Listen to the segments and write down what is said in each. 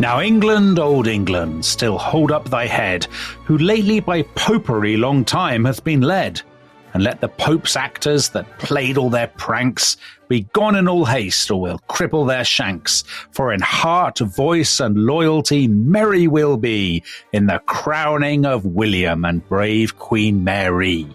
Now England, old England, still hold up thy head, who lately by popery long time hath been led. And let the Pope's actors that played all their pranks be gone in all haste, or we'll cripple their shanks. For in heart, voice, and loyalty merry we'll be in the crowning of William and brave Queen Mary.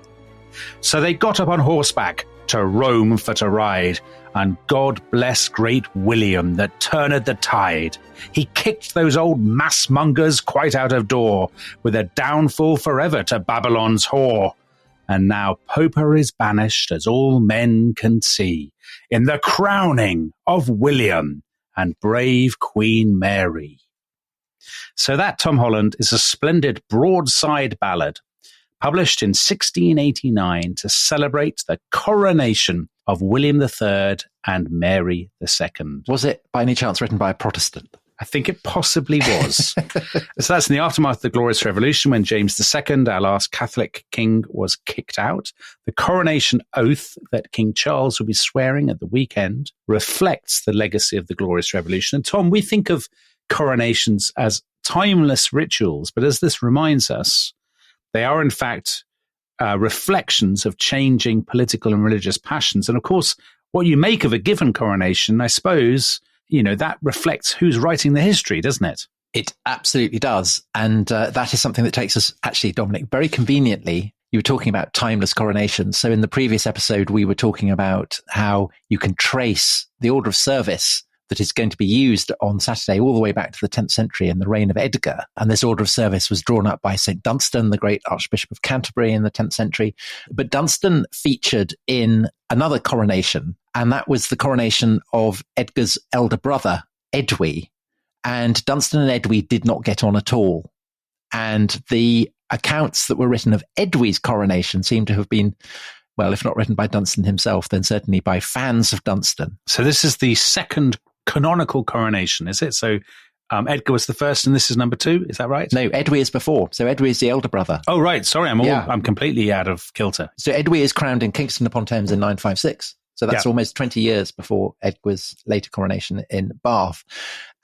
So they got up on horseback to Rome for to ride, and God bless great William that turned the tide. He kicked those old mass-mongers quite out of door, with a downfall forever to Babylon's whore. And now Poper is banished, as all men can see, in the crowning of William and brave Queen Mary. So that, Tom Holland, is a splendid broadside ballad, published in 1689 to celebrate the coronation of William III and Mary II. Was it by any chance written by a Protestant? I think it possibly was. So that's in the aftermath of the Glorious Revolution, when James II, our last Catholic king, was kicked out. The coronation oath that King Charles will be swearing at the weekend reflects the legacy of the Glorious Revolution. And Tom, we think of coronations as timeless rituals, but as this reminds us, they are in fact reflections of changing political and religious passions. And of course, what you make of a given coronation, I suppose, that reflects who's writing the history, doesn't it? It absolutely does. And that is something that takes us, actually, Dominic, very conveniently, you were talking about timeless coronations. So in the previous episode, we were talking about how you can trace the order of service that is going to be used on Saturday all the way back to the 10th century in the reign of Edgar. And this order of service was drawn up by St. Dunstan, the great Archbishop of Canterbury in the 10th century. But Dunstan featured in another coronation, and that was the coronation of Edgar's elder brother, Edwy. And Dunstan and Edwy did not get on at all. And the accounts that were written of Edwy's coronation seem to have been, well, if not written by Dunstan himself, then certainly by fans of Dunstan. So this is the second canonical coronation, is it? So Edgar was the first and this is number two, is that right? No, Edwy is before. So Edwy is the elder brother. Oh, right. Sorry, I'm completely out of kilter. So Edwy is crowned in Kingston upon Thames in 956. So that's almost 20 years before Edgar's later coronation in Bath.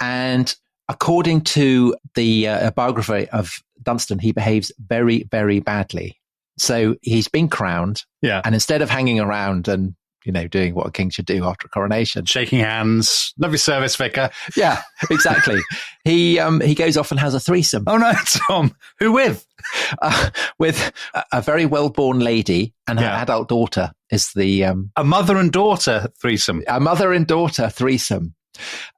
And according to the biography of Dunstan, he behaves very, very badly. So he's been crowned. Yeah. And instead of hanging around and doing what a king should do after a coronation. Shaking hands. Lovely service, vicar. Yeah, exactly. He goes off and has a threesome. Oh, no, Tom. Who with? With a very well-born lady and her adult daughter is the... a mother and daughter threesome. A mother and daughter threesome.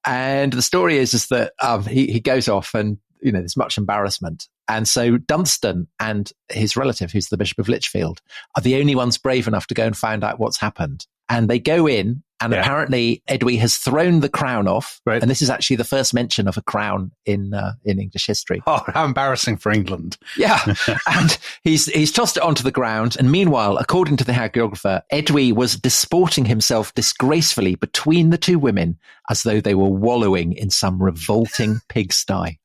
And the story is that he goes off and, there's much embarrassment. And so Dunstan and his relative, who's the Bishop of Lichfield, are the only ones brave enough to go and find out what's happened. And they go in, and apparently Edwy has thrown the crown off. Right. And this is actually the first mention of a crown in English history. Oh, how embarrassing for England. Yeah. And he's tossed it onto the ground. And meanwhile, according to the hagiographer, Edwy was disporting himself disgracefully between the two women as though they were wallowing in some revolting pigsty.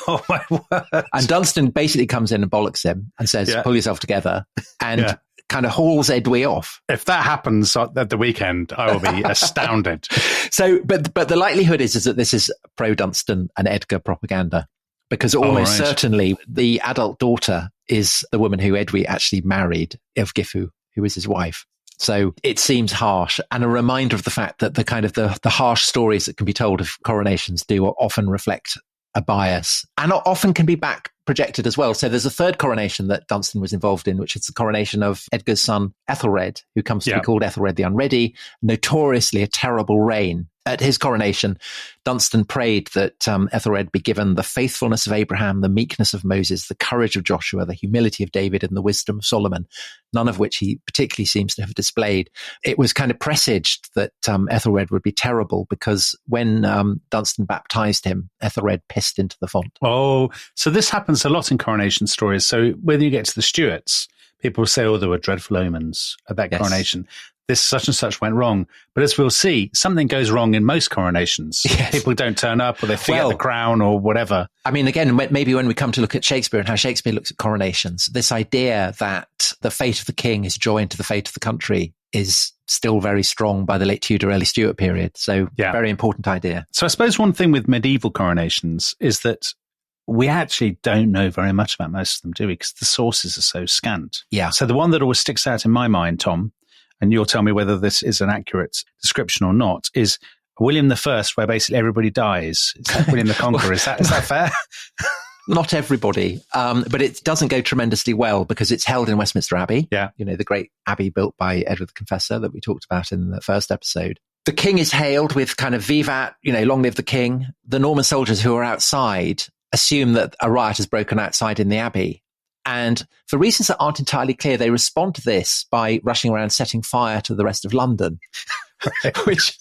Oh, my word. And Dunstan basically comes in and bollocks him and says, pull yourself together, and kind of hauls Edwy off. If that happens at the weekend, I will be astounded. So, but the likelihood is that this is pro-Dunstan and Edgar propaganda, because almost certainly the adult daughter is the woman who Edwy actually married, Ælfgifu, who was his wife. So it seems harsh, and a reminder of the fact that the kind of the harsh stories that can be told of coronations do often reflect a bias, and often can be back projected as well. So there's a third coronation that Dunstan was involved in, which is the coronation of Edgar's son, Ethelred, who comes to be called Ethelred the Unready, notoriously a terrible reign. At his coronation, Dunstan prayed that Ethelred be given the faithfulness of Abraham, the meekness of Moses, the courage of Joshua, the humility of David, and the wisdom of Solomon, none of which he particularly seems to have displayed. It was kind of presaged that Ethelred would be terrible, because when Dunstan baptized him, Ethelred pissed into the font. Oh, so this happens a lot in coronation stories. So when you get to the Stuarts, people say, oh, there were dreadful omens at that coronation. This such and such went wrong. But as we'll see, something goes wrong in most coronations. Yes. People don't turn up, or they forget the crown or whatever. I mean, again, maybe when we come to look at Shakespeare and how Shakespeare looks at coronations, this idea that the fate of the king is joined to the fate of the country is still very strong by the late Tudor, early Stuart period. So very important idea. So I suppose one thing with medieval coronations is that we actually don't know very much about most of them, do we? Because the sources are so scant. Yeah. So the one that always sticks out in my mind, Tom, and you'll tell me whether this is an accurate description or not, is William I, where basically everybody dies. Is that William the Conqueror? Is that fair? Not everybody, but it doesn't go tremendously well because it's held in Westminster Abbey. Yeah. The great abbey built by Edward the Confessor that we talked about in the first episode. The king is hailed with kind of vivat, long live the king. The Norman soldiers who are outside assume that a riot has broken outside in the abbey. And for reasons that aren't entirely clear, they respond to this by rushing around setting fire to the rest of London, which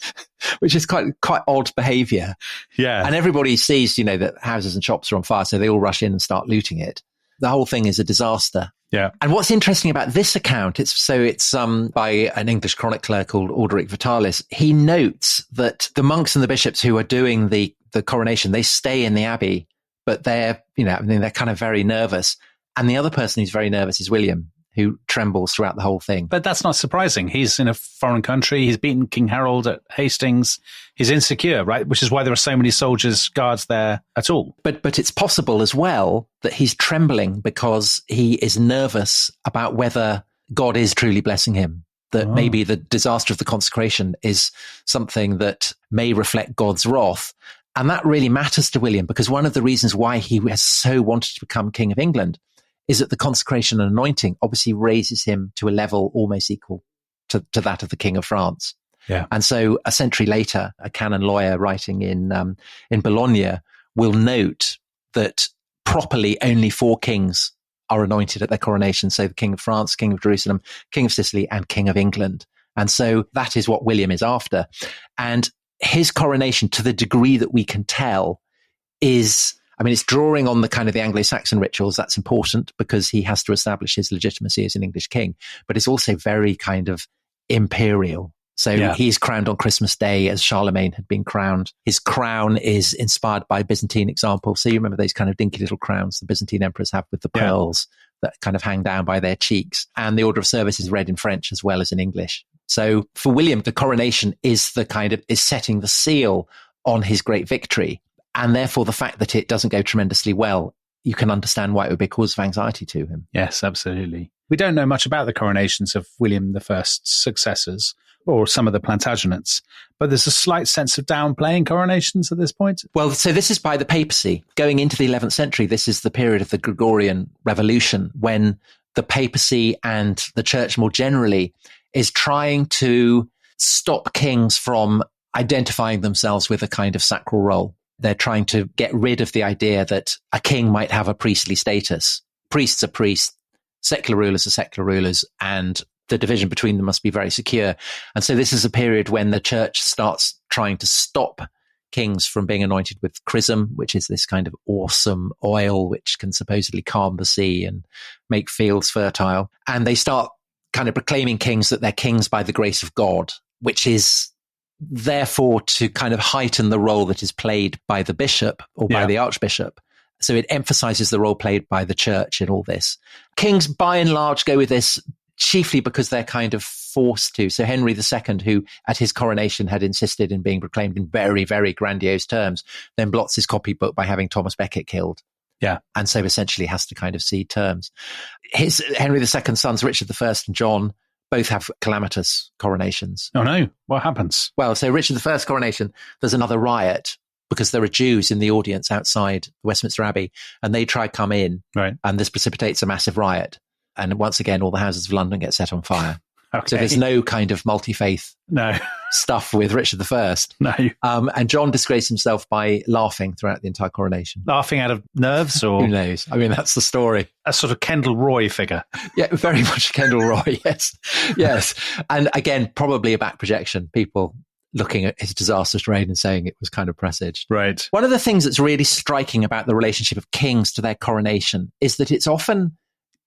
is quite odd behaviour. Yeah. And everybody sees, that houses and shops are on fire, so they all rush in and start looting it. The whole thing is a disaster. Yeah. And what's interesting about this account, it's by an English chronicler called Orderic Vitalis. He notes that the monks and the bishops who are doing the coronation, they stay in the abbey, but they're kind of very nervous. And the other person who's very nervous is William, who trembles throughout the whole thing. But that's not surprising. He's in a foreign country. He's beaten King Harold at Hastings. He's insecure, right? Which is why there are so many soldiers, guards there at all. But it's possible as well that he's trembling because he is nervous about whether God is truly blessing him. That maybe the disaster of the consecration is something that may reflect God's wrath. And that really matters to William because one of the reasons why he has so wanted to become King of England is that the consecration and anointing obviously raises him to a level almost equal to that of the King of France. Yeah. And so a century later, a canon lawyer writing in Bologna will note that properly only 4 kings are anointed at their coronation. So the King of France, King of Jerusalem, King of Sicily, and King of England. And so that is what William is after. And his coronation, to the degree that we can tell, is... it's drawing on the kind of the Anglo-Saxon rituals. That's important because he has to establish his legitimacy as an English king, but it's also very kind of imperial. So he's crowned on Christmas Day as Charlemagne had been crowned. His crown is inspired by Byzantine examples. So you remember those kind of dinky little crowns the Byzantine emperors have with the pearls that kind of hang down by their cheeks. And the order of service is read in French as well as in English. So for William, the coronation is setting the seal on his great victory. And therefore, the fact that it doesn't go tremendously well, you can understand why it would be a cause of anxiety to him. Yes, absolutely. We don't know much about the coronations of William I's successors or some of the Plantagenets, but there's a slight sense of downplaying coronations at this point. Well, so this is by the papacy. Going into the 11th century, this is the period of the Gregorian Revolution when the papacy and the church more generally is trying to stop kings from identifying themselves with a kind of sacral role. They're trying to get rid of the idea that a king might have a priestly status. Priests are priests, secular rulers are secular rulers, and the division between them must be very secure. And so this is a period when the church starts trying to stop kings from being anointed with chrism, which is this kind of awesome oil which can supposedly calm the sea and make fields fertile. And they start kind of proclaiming kings that they're kings by the grace of God, which is therefore to kind of heighten the role that is played by the bishop or by the archbishop. So it emphasizes the role played by the church in all this. Kings, by and large, go with this chiefly because they're kind of forced to. So Henry II, who at his coronation had insisted in being proclaimed in very, very grandiose terms, then blots his copybook by having Thomas Becket killed. Yeah. And so essentially has to kind of cede terms. Henry II's sons, Richard I and John, both have calamitous coronations. Oh no, what happens? Well, so Richard I's coronation, there's another riot because there are Jews in the audience outside Westminster Abbey and they try to come in, right? And this precipitates a massive riot. And once again, all the houses of London get set on fire. Okay. So there's no kind of multi-faith stuff with Richard I. No. And John disgraced himself by laughing throughout the entire coronation. Laughing out of nerves or? Who knows? I mean, that's the story. A sort of Kendall Roy figure. Yeah, very much Kendall Roy, yes. Yes. And again, probably a back projection. People looking at his disastrous reign and saying it was kind of presaged. Right. One of the things that's really striking about the relationship of kings to their coronation is that it's often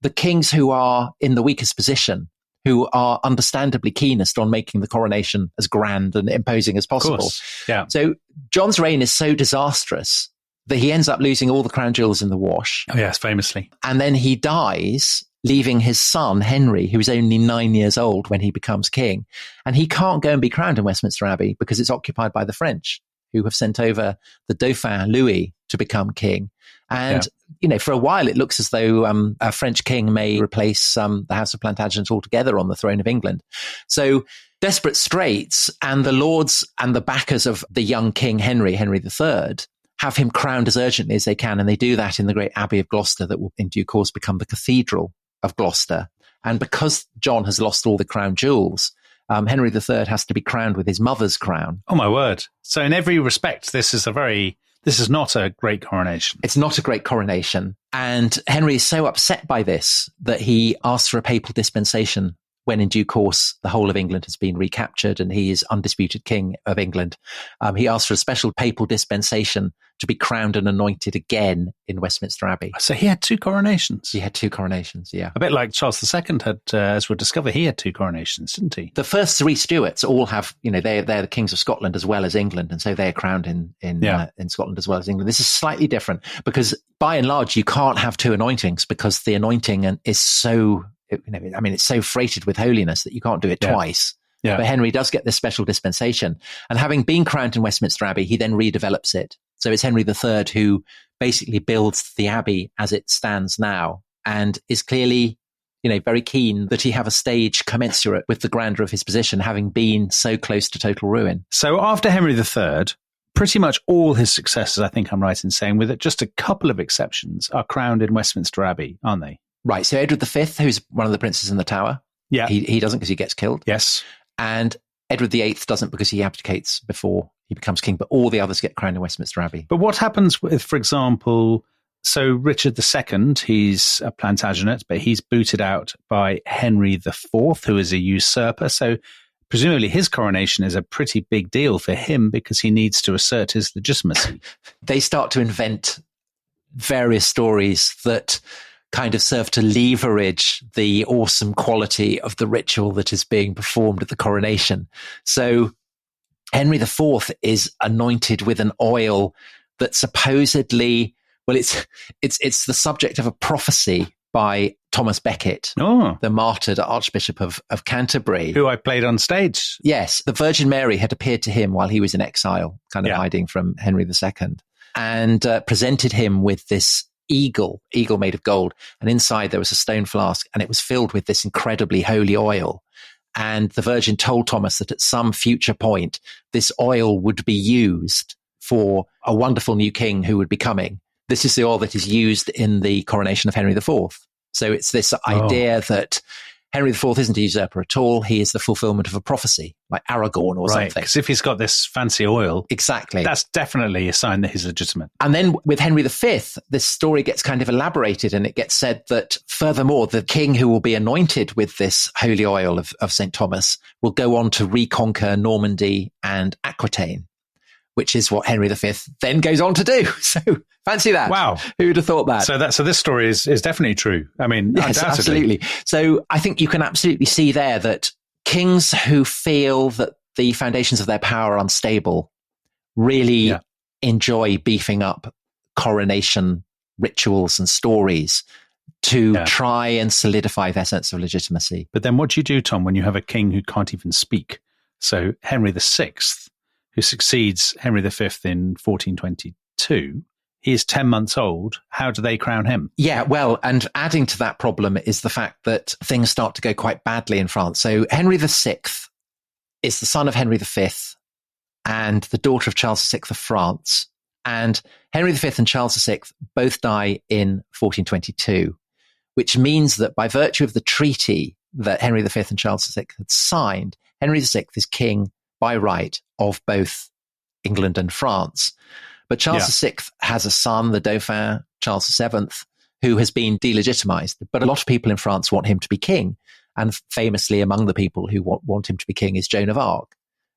the kings who are in the weakest position who are understandably keenest on making the coronation as grand and imposing as possible. Yeah. So John's reign is so disastrous that he ends up losing all the crown jewels in the wash. Oh, yes, famously. And then he dies, leaving his son, Henry, who is only 9 years old when he becomes king. And he can't go and be crowned in Westminster Abbey because it's occupied by the French, who have sent over the Dauphin Louis to become king. And, for a while, it looks as though a French king may replace the House of Plantagenet altogether on the throne of England. So desperate straits, and the lords and the backers of the young king, Henry III, have him crowned as urgently as they can. And they do that in the great Abbey of Gloucester that will in due course become the Cathedral of Gloucester. And because John has lost all the crown jewels, Henry III has to be crowned with his mother's crown. Oh, my word. So in every respect, this is not a great coronation. It's not a great coronation. And Henry is so upset by this that he asks for a papal dispensation when in due course the whole of England has been recaptured and he is undisputed king of England. He asks for a special papal dispensation to be crowned and anointed again in Westminster Abbey. So he had 2 coronations. He had 2 coronations, yeah. A bit like Charles II had, as we'll discover, he had 2 coronations, didn't he? The first 3 Stuarts all have, they're the kings of Scotland as well as England, and so they're crowned in Scotland as well as England. This is slightly different because by and large you can't have 2 anointings because the anointing is so, it's so freighted with holiness that you can't do it twice. Yeah. But Henry does get this special dispensation. And having been crowned in Westminster Abbey, he then redevelops it. So it's Henry III who basically builds the Abbey as it stands now and is clearly, very keen that he have a stage commensurate with the grandeur of his position, having been so close to total ruin. So after Henry III, pretty much all his successors, I think I'm right in saying, with just a couple of exceptions, are crowned in Westminster Abbey, aren't they? Right. So Edward V, who's one of the princes in the Tower. Yeah. He doesn't because he gets killed. Yes. And Edward VIII doesn't because he abdicates before he becomes king, but all the others get crowned in Westminster Abbey. But what happens with, for example, so Richard II, he's a Plantagenet, but he's booted out by Henry IV, who is a usurper. So presumably his coronation is a pretty big deal for him because he needs to assert his legitimacy. They start to invent various stories that kind of serve to leverage the awesome quality of the ritual that is being performed at the coronation. So Henry IV is anointed with an oil that supposedly, it's the subject of a prophecy by Thomas Becket, the martyred Archbishop of Canterbury. Who I played on stage. Yes, the Virgin Mary had appeared to him while he was in exile, kind of hiding from Henry II, and presented him with this eagle made of gold. And inside there was a stone flask, and it was filled with this incredibly holy oil. And the Virgin told Thomas that at some future point, this oil would be used for a wonderful new king who would be coming. This is the oil that is used in the coronation of Henry IV. So it's this idea that Henry IV isn't a usurper at all. He is the fulfillment of a prophecy, like Aragorn or something. Because if he's got this fancy oil, exactly, that's definitely a sign that he's legitimate. And then with Henry V, this story gets kind of elaborated, and it gets said that furthermore, the king who will be anointed with this holy oil of St. Thomas will go on to reconquer Normandy and Aquitaine, which is what Henry V then goes on to do. So fancy that. Wow. Who would have thought that? So this story is definitely true. I mean, yes, undoubtedly. Absolutely. So I think you can absolutely see there that kings who feel that the foundations of their power are unstable really enjoy beefing up coronation rituals and stories to try and solidify their sense of legitimacy. But then what do you do, Tom, when you have a king who can't even speak? So Henry VI, who succeeds Henry V in 1422, he is 10 months old. How do they crown him? Yeah, well, and adding to that problem is the fact that things start to go quite badly in France. So Henry VI is the son of Henry V and the daughter of Charles VI of France. And Henry V and Charles VI both die in 1422, which means that by virtue of the treaty that Henry V and Charles VI had signed, Henry VI is king by right of both England and France. But Charles VI has a son, the Dauphin, Charles VII, who has been delegitimized. But a lot of people in France want him to be king. And famously among the people who want him to be king is Joan of Arc.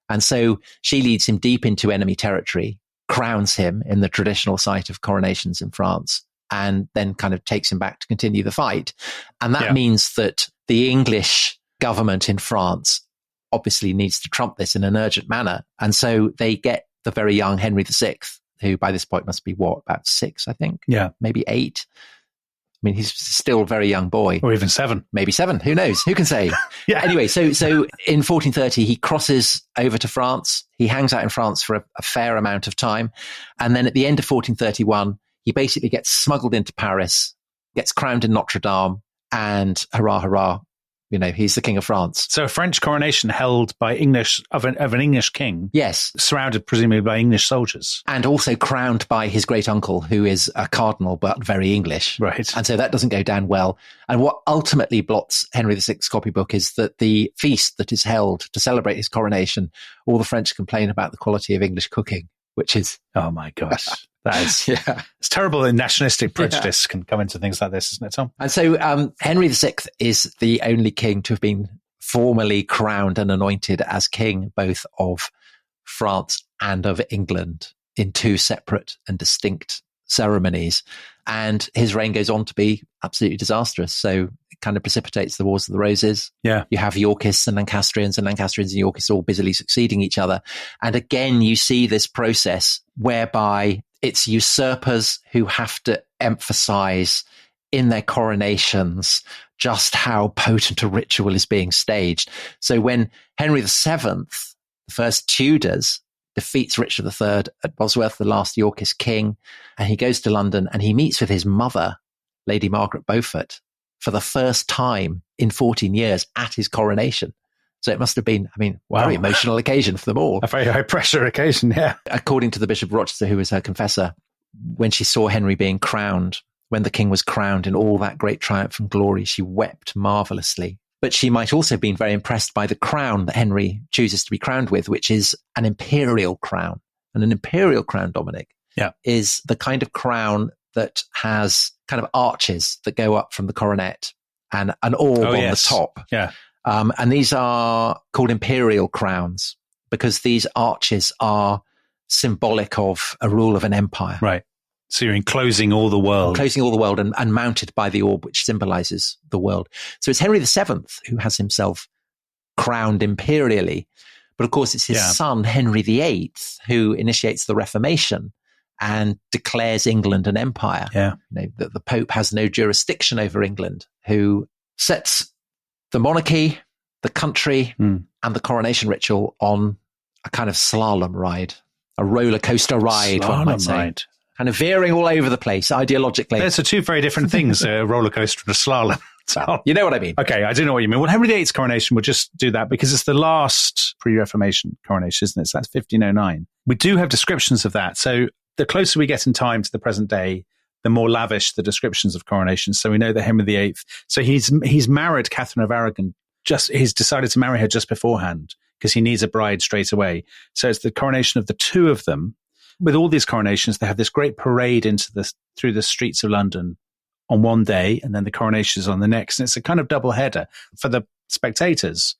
And so she leads him deep into enemy territory, crowns him in the traditional site of coronations in France, and then kind of takes him back to continue the fight. And that means that the English government in France obviously needs to trump this in an urgent manner. And so they get the very young Henry VI, who by this point must be about 6, I think? Yeah. Maybe 8, I mean, he's still a very young boy. Or even 7. Maybe 7. Who knows? Who can say? Yeah. Anyway, so in 1430, he crosses over to France. He hangs out in France for a fair amount of time. And then at the end of 1431, he basically gets smuggled into Paris, gets crowned in Notre Dame, and hurrah, hurrah, he's the King of France. So a French coronation held by an English king. Yes. Surrounded presumably by English soldiers. And also crowned by his great uncle, who is a cardinal, but very English. Right. And so that doesn't go down well. And what ultimately blots Henry VI's copybook is that the feast that is held to celebrate his coronation, all the French complain about the quality of English cooking, which is... Oh my gosh. That is, it's terrible that nationalistic prejudice can come into things like this, isn't it, Tom? And so Henry VI is the only king to have been formally crowned and anointed as king, both of France and of England, in 2 separate and distinct ceremonies. And his reign goes on to be absolutely disastrous. So it kind of precipitates the Wars of the Roses. Yeah. You have Yorkists and Lancastrians and Yorkists all busily succeeding each other. And again, you see this process whereby it's usurpers who have to emphasize in their coronations just how potent a ritual is being staged. So when Henry VII, the first Tudors, defeats Richard III at Bosworth, the last Yorkist king, and he goes to London and he meets with his mother, Lady Margaret Beaufort, for the first time in 14 years at his coronation. So it must have been, wow. Very emotional occasion for them all. A very high pressure occasion, yeah. According to the Bishop of Rochester, who was her confessor, when she saw Henry being crowned, when the king was crowned in all that great triumph and glory, she wept marvelously. But she might also have been very impressed by the crown that Henry chooses to be crowned with, which is an imperial crown. And an imperial crown, Dominic, is the kind of crown that has kind of arches that go up from the coronet and an orb on the top. Yeah. And these are called imperial crowns because these arches are symbolic of a rule of an empire. Right. So you're enclosing all the world. Enclosing all the world and mounted by the orb, which symbolizes the world. So it's Henry VII who has himself crowned imperially. But of course, it's his son, Henry VIII, who initiates the Reformation and declares England an empire. Yeah. The Pope has no jurisdiction over England, who sets the monarchy, the country, and the coronation ritual on a kind of slalom ride, a roller coaster ride, one might say. Ride. Kind of veering all over the place ideologically. Those are 2 very different things, a roller coaster and a slalom. So, you know what I mean? Okay, I do know what you mean. Well, Henry VIII's coronation, we'll just do that because it's the last pre-Reformation coronation, isn't it? So that's 1509. We do have descriptions of that. So the closer we get in time to the present day, the more lavish the descriptions of coronations. So we know that Henry VIII, so he's married Catherine of Aragon. He's decided to marry her just beforehand because he needs a bride straight away. So it's the coronation of the 2 of them. With all these coronations, they have this great parade through the streets of London on one day, and then the coronation is on the next. And it's a kind of double header for the spectators.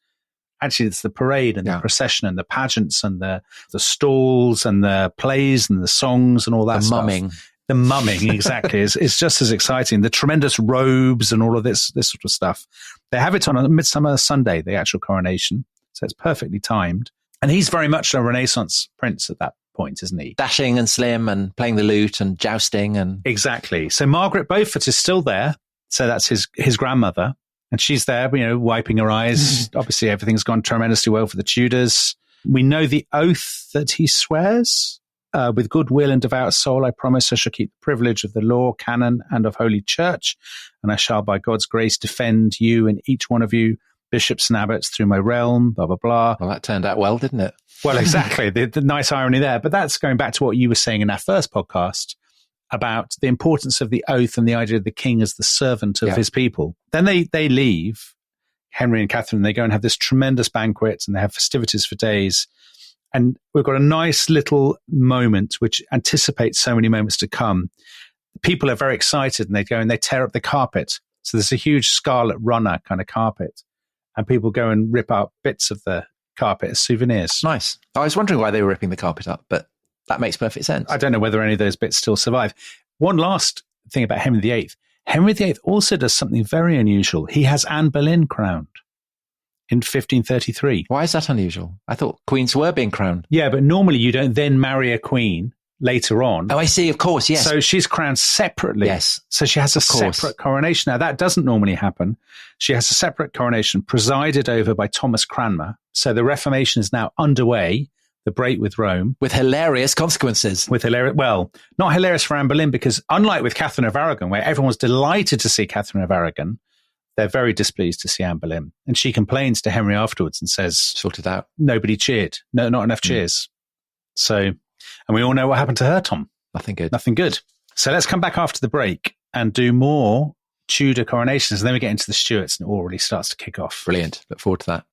Actually, it's the parade and the procession and the pageants and the stalls and the plays and the songs and all that stuff. Mumming. The mumming, exactly, is just as exciting. The tremendous robes and all of this sort of stuff. They have it on a Midsummer Sunday, the actual coronation. So it's perfectly timed. And he's very much a Renaissance prince at that point, isn't he? Dashing and slim and playing the lute and jousting and... Exactly. So Margaret Beaufort is still there. So that's his grandmother. And she's there, wiping her eyes. Obviously, everything's gone tremendously well for the Tudors. We know the oath that he swears. With good will and devout soul, I promise I shall keep the privilege of the law, canon, and of Holy Church. And I shall, by God's grace, defend you and each one of you, bishops and abbots, through my realm, blah, blah, blah. Well, that turned out well, didn't it? Well, exactly. the nice irony there. But that's going back to what you were saying in our first podcast about the importance of the oath and the idea of the king as the servant of his people. Then they leave, Henry and Catherine, they go and have this tremendous banquet and they have festivities for days. And we've got a nice little moment which anticipates so many moments to come. People are very excited and they go and they tear up the carpet. So there's a huge scarlet runner kind of carpet. And people go and rip out bits of the carpet as souvenirs. Nice. I was wondering why they were ripping the carpet up, but that makes perfect sense. I don't know whether any of those bits still survive. One last thing about Henry VIII. Henry VIII also does something very unusual. He has Anne Boleyn crowned in 1533. Why is that unusual? I thought queens were being crowned. Yeah, but normally you don't then marry a queen later on. Oh, I see. Of course, yes. So she's crowned separately. Yes. So she has a separate coronation. Now, that doesn't normally happen. She has a separate coronation presided over by Thomas Cranmer. So the Reformation is now underway, the break with Rome. With hilarious consequences. Well, not hilarious for Anne Boleyn, because unlike with Catherine of Aragon, where everyone's delighted to see Catherine of Aragon, they're very displeased to see Anne Boleyn. And she complains to Henry afterwards and says, sorted out. Nobody cheered. No, not enough cheers. So, and we all know what happened to her, Tom. Nothing good. Nothing good. So let's come back after the break and do more Tudor coronations. And then we get into the Stuarts and it all really starts to kick off. Brilliant. Look forward to that.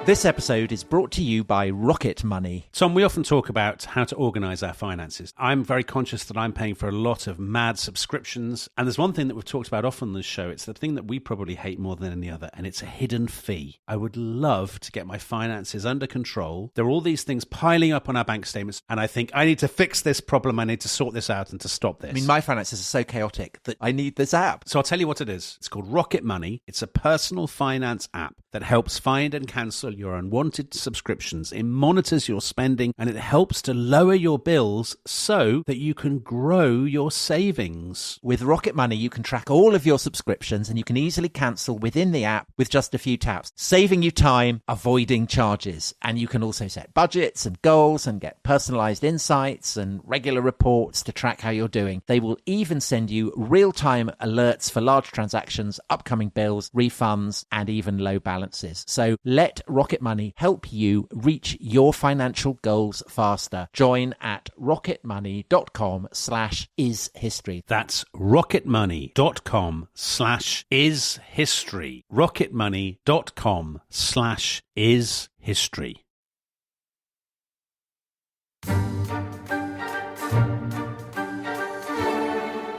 This episode is brought to you by Rocket Money. Tom, we often talk about how to organise our finances. I'm very conscious that I'm paying for a lot of mad subscriptions. And there's one thing that we've talked about often on this show. It's the thing that we probably hate more than any other, and it's a hidden fee. I would love to get my finances under control. There are all these things piling up on our bank statements, and I think I need to fix this problem. I need to sort this out and to stop this. I mean, my finances are so chaotic that I need this app. So I'll tell you what it is. It's called Rocket Money. It's a personal finance app that helps find and cancel your unwanted subscriptions. It monitors your spending and it helps to lower your bills so that you can grow your savings. With Rocket Money, you can track all of your subscriptions and you can easily cancel within the app with just a few taps, saving you time, avoiding charges. And you can also set budgets and goals and get personalized insights and regular reports to track how you're doing. They will even send you real-time alerts for large transactions, upcoming bills, refunds, and even low balances. So let Rocket Money help you reach your financial goals faster. Join at rocketmoney.com/ishistory. That's rocketmoney.com/ishistory. rocketmoney.com/ishistory.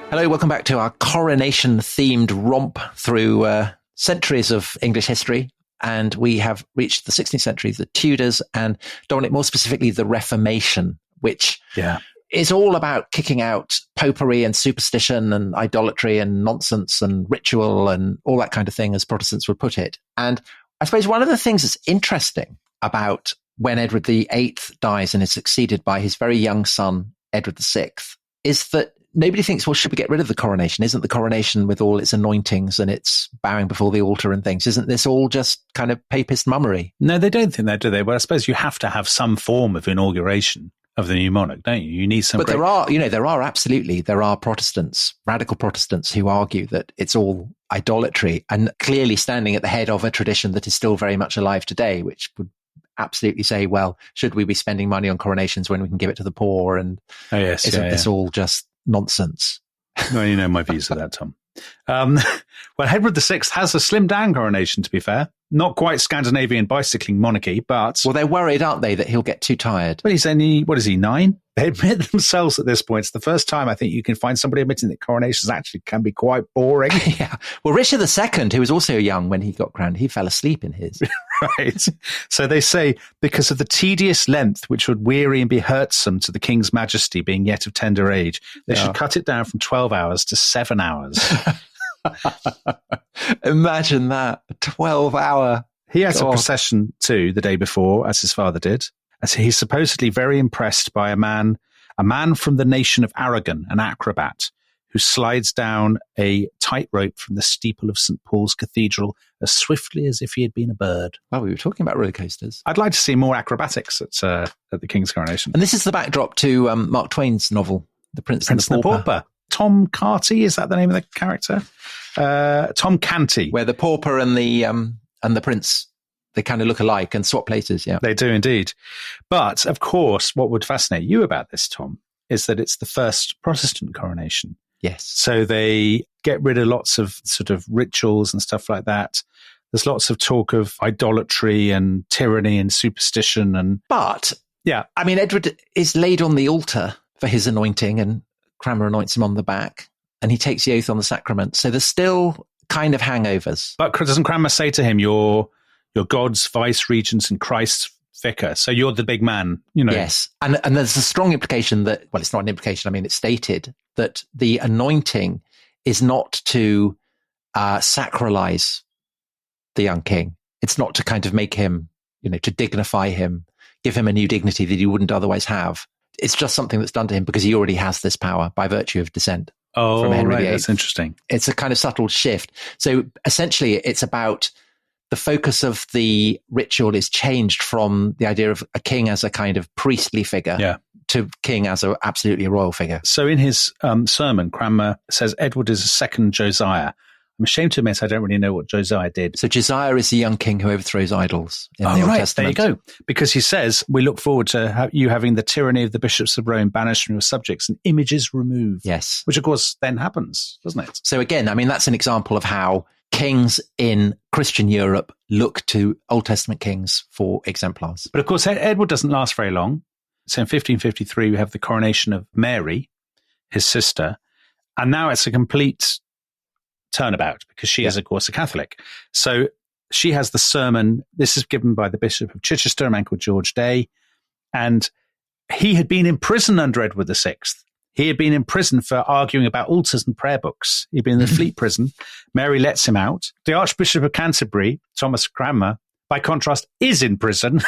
Hello, welcome back to our coronation-themed romp through centuries of English history. And we have reached the 16th century, the Tudors, and Dominic, more specifically, the Reformation, which is all about kicking out popery and superstition and idolatry and nonsense and ritual and all that kind of thing, as Protestants would put it. And I suppose one of the things that's interesting about when Edward VIII dies and is succeeded by his very young son, Edward VI, is that nobody thinks, well, should we get rid of the coronation? Isn't the coronation with all its anointings and its bowing before the altar and things, isn't this all just kind of papist mummery? No, they don't think that, do they? Well, I suppose you have to have some form of inauguration of the new monarch, don't you? You need some. But there are Protestants, radical Protestants, who argue that it's all idolatry and clearly standing at the head of a tradition that is still very much alive today, which would absolutely say, well, should we be spending money on coronations when we can give it to the poor? And isn't this all just nonsense? Well, you know my views of that, Tom. Well, Edward VI has a slimmed down coronation, to be fair. Not quite Scandinavian bicycling monarchy, but... Well, they're worried, aren't they, that he'll get too tired? But he's only, 9? They admit themselves at this point. It's the first time I think you can find somebody admitting that coronations actually can be quite boring. Yeah. Well, Richard II, who was also young when he got crowned, he fell asleep in his. Right. So they say, because of the tedious length which would weary and be hurtsome to the King's Majesty being yet of tender age, they should cut it down from 12 hours to 7 hours. Imagine that, a 12-hour. He has a procession too the day before, as his father did. As he's supposedly very impressed by a man from the nation of Aragon, an acrobat, who slides down a tightrope from the steeple of St. Paul's Cathedral as swiftly as if he had been a bird. Well, we were talking about roller coasters. I'd like to see more acrobatics at the King's coronation. And this is the backdrop to Mark Twain's novel, The Prince and the Pauper. Tom Carty, is that the name of the character? Tom Canty. Where the pauper and the prince, they kind of look alike and swap places, yeah. They do indeed. But, of course, what would fascinate you about this, Tom, is that it's the first Protestant coronation. Yes. So they get rid of lots of sort of rituals and stuff like that. There's lots of talk of idolatry and tyranny and superstition. But, yeah, I mean, Edward is laid on the altar for his anointing and Cranmer anoints him on the back and he takes the oath on the sacrament. So there's still kind of hangovers. But doesn't Cranmer say to him, you're God's vice-regent and Christ's vicar, so you're the big man, you know? Yes. And there's a strong implication that, well, it's not an implication, I mean, it's stated that the anointing is not to sacralize the young king. It's not to kind of make him, to dignify him, give him a new dignity that he wouldn't otherwise have. It's just something that's done to him because he already has this power by virtue of descent from Henry VIII. That's interesting. It's a kind of subtle shift. So essentially, it's about the focus of the ritual is changed from the idea of a king as a kind of priestly figure to king as absolutely a royal figure. So in his sermon, Cranmer says Edward is a second Josiah. I'm ashamed to admit I don't really know what Josiah did. So Josiah is the young king who overthrows idols in the Old Testament. There you go. Because he says, we look forward to you having the tyranny of the bishops of Rome banished from your subjects and images removed. Yes. Which, of course, then happens, doesn't it? So again, I mean, that's an example of how kings in Christian Europe look to Old Testament kings for exemplars. But, of course, Edward doesn't last very long. So in 1553, we have the coronation of Mary, his sister, and now it's a complete turnabout because she is, of course, a Catholic. So she has the sermon. This is given by the Bishop of Chichester, a man called George Day. And he had been in prison under Edward VI. He had been in prison for arguing about altars and prayer books. He'd been in the Fleet prison. Mary lets him out. The Archbishop of Canterbury, Thomas Cranmer, by contrast, is in prison.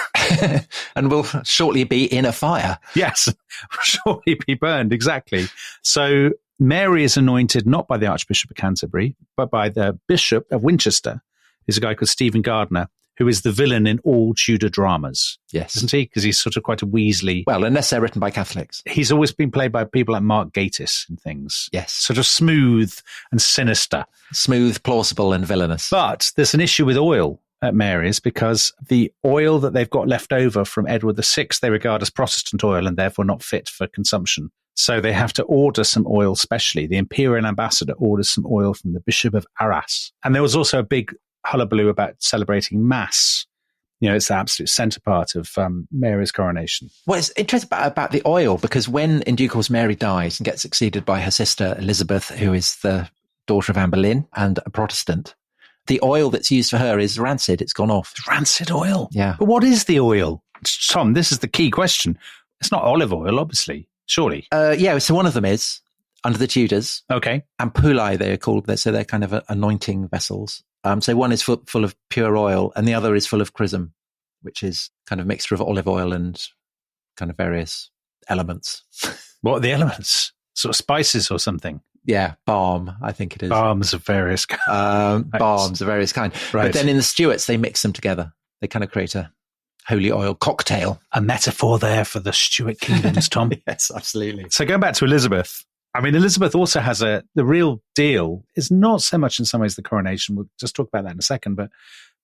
And will shortly be in a fire. Yes, will shortly be burned, exactly. So Mary is anointed not by the Archbishop of Canterbury, but by the Bishop of Winchester, who's a guy called Stephen Gardiner, who is the villain in all Tudor dramas. Yes. Isn't he? Because he's sort of quite a Weasley. Well, unless they're written by Catholics. He's always been played by people like Mark Gatiss and things. Yes. Sort of smooth and sinister. Smooth, plausible and villainous. But there's an issue with oil at Mary's because the oil that they've got left over from Edward VI, they regard as Protestant oil and therefore not fit for consumption. So they have to order some oil specially. The imperial ambassador orders some oil from the Bishop of Arras. And there was also a big hullabaloo about celebrating Mass. You know, it's the absolute centre part of Mary's coronation. Well, it's interesting about the oil because when, in due course, Mary dies and gets succeeded by her sister Elizabeth, who is the daughter of Anne Boleyn and a Protestant, the oil that's used for her is rancid. It's gone off. Rancid oil? Yeah. But what is the oil? Tom, this is the key question. It's not olive oil, obviously. Surely. Yeah, so one of them is under the Tudors. Okay. Ampullae, they are called. So they're kind of anointing vessels. So one is full of pure oil and the other is full of chrism, which is kind of a mixture of olive oil and kind of various elements. What are the elements? Sort of spices or something? Yeah, balm, I think it is. Balms of various kinds. Balms of various kinds. Right. But then in the Stuarts, they mix them together. They kind of create a holy oil cocktail. A metaphor there for the Stuart kingdoms, Tom. Yes, absolutely. So going back to Elizabeth, I mean, Elizabeth also has the real deal is not so much in some ways the coronation. We'll just talk about that in a second, but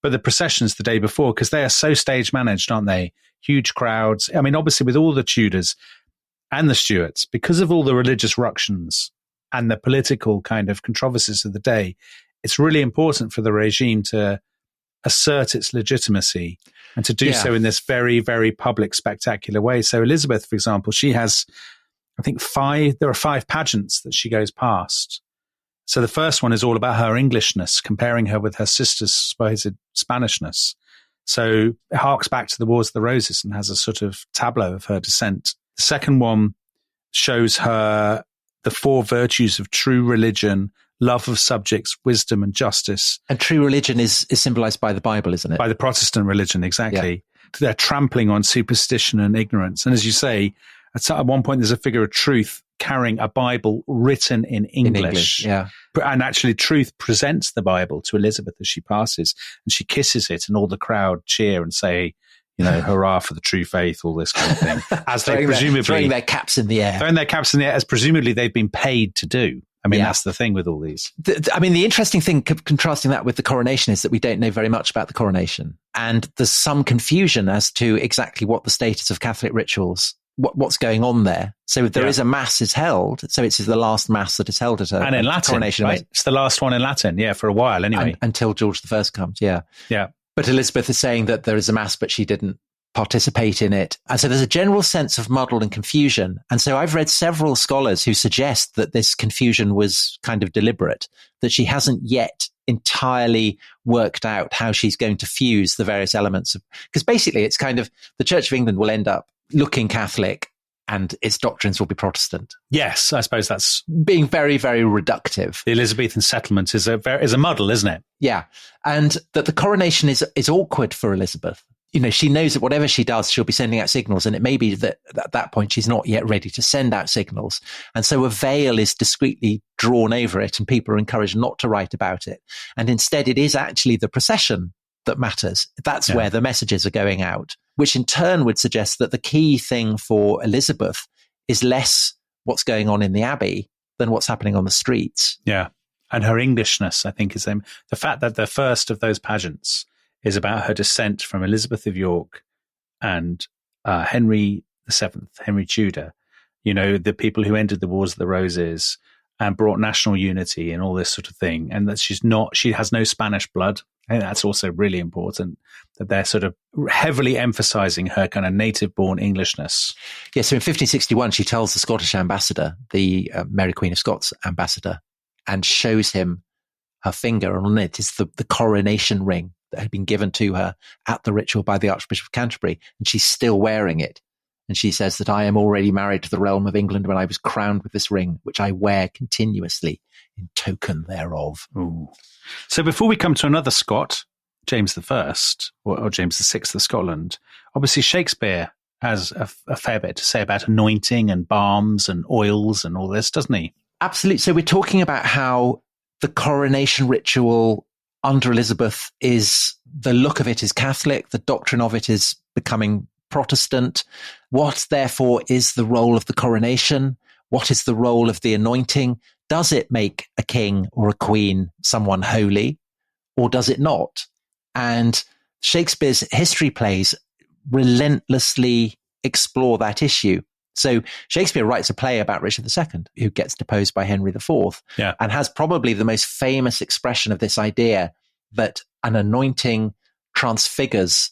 the processions the day before, because they are so stage managed, aren't they? Huge crowds. I mean, obviously with all the Tudors and the Stuarts, because of all the religious ructions and the political kind of controversies of the day, it's really important for the regime to assert its legitimacy and to do so in this very, very public, spectacular way. So Elizabeth, for example, she has, I think, there are 5 pageants that she goes past. So the first one is all about her Englishness, comparing her with her sister's supposed Spanishness. So it harks back to the Wars of the Roses and has a sort of tableau of her descent. The second one shows her the 4 virtues of true religion, love of subjects, wisdom and justice. And true religion is symbolized by the Bible, isn't it? By the Protestant religion, exactly. Yeah. They're trampling on superstition and ignorance. And as you say, at one point there's a figure of truth carrying a Bible written in English. Yeah. And actually Truth presents the Bible to Elizabeth as she passes and she kisses it and all the crowd cheer and say, you know, hurrah for the true faith, all this kind of thing. As they presumably... Throwing their caps in the air. Throwing their caps in the air as presumably they've been paid to do. I mean, that's the thing with all these. I mean, the interesting thing, contrasting that with the coronation, is that we don't know very much about the coronation. And there's some confusion as to exactly what the status of Catholic rituals, what's going on there. So there is a mass is held. So it's the last mass that is held at and in Latin, coronation. Right? It's the last one in Latin, for a while anyway. Until George I comes, Yeah. But Elizabeth is saying that there is a mass, but she didn't participate in it. And so there's a general sense of muddle and confusion. And so I've read several scholars who suggest that this confusion was kind of deliberate, that she hasn't yet entirely worked out how she's going to fuse the various elements of, because basically it's kind of the Church of England will end up looking Catholic and its doctrines will be Protestant. Yes, I suppose that's being very, very reductive. The Elizabethan settlement is a muddle, isn't it? Yeah. And that the coronation is awkward for Elizabeth she knows that whatever she does, she'll be sending out signals. And it may be that at that point, she's not yet ready to send out signals. And so a veil is discreetly drawn over it and people are encouraged not to write about it. And instead, it is actually the procession that matters. That's where the messages are going out, which in turn would suggest that the key thing for Elizabeth is less what's going on in the Abbey than what's happening on the streets. Yeah. And her Englishness, I think, is the fact that the first of those pageants is about her descent from Elizabeth of York and Henry VII, Henry Tudor, the people who ended the Wars of the Roses and brought national unity and all this sort of thing. And that she has no Spanish blood. I think that's also really important, that they're sort of heavily emphasizing her kind of native-born Englishness. Yeah, so in 1561, she tells the Scottish ambassador, the Mary Queen of Scots ambassador, and shows him her finger, and on it is the coronation ring that had been given to her at the ritual by the Archbishop of Canterbury, and she's still wearing it. And she says that I am already married to the realm of England when I was crowned with this ring, which I wear continuously in token thereof. Ooh. So before we come to another Scot, James I, or James VI of Scotland, obviously Shakespeare has a fair bit to say about anointing and balms and oils and all this, doesn't he? Absolutely. So we're talking about how the coronation ritual under Elizabeth the look of it is Catholic, the doctrine of it is becoming Protestant. What, therefore, is the role of the coronation? What is the role of the anointing? Does it make a king or a queen someone holy, or does it not? And Shakespeare's history plays relentlessly explore that issue. So Shakespeare writes a play about Richard II, who gets deposed by Henry IV, and has probably the most famous expression of this idea that an anointing transfigures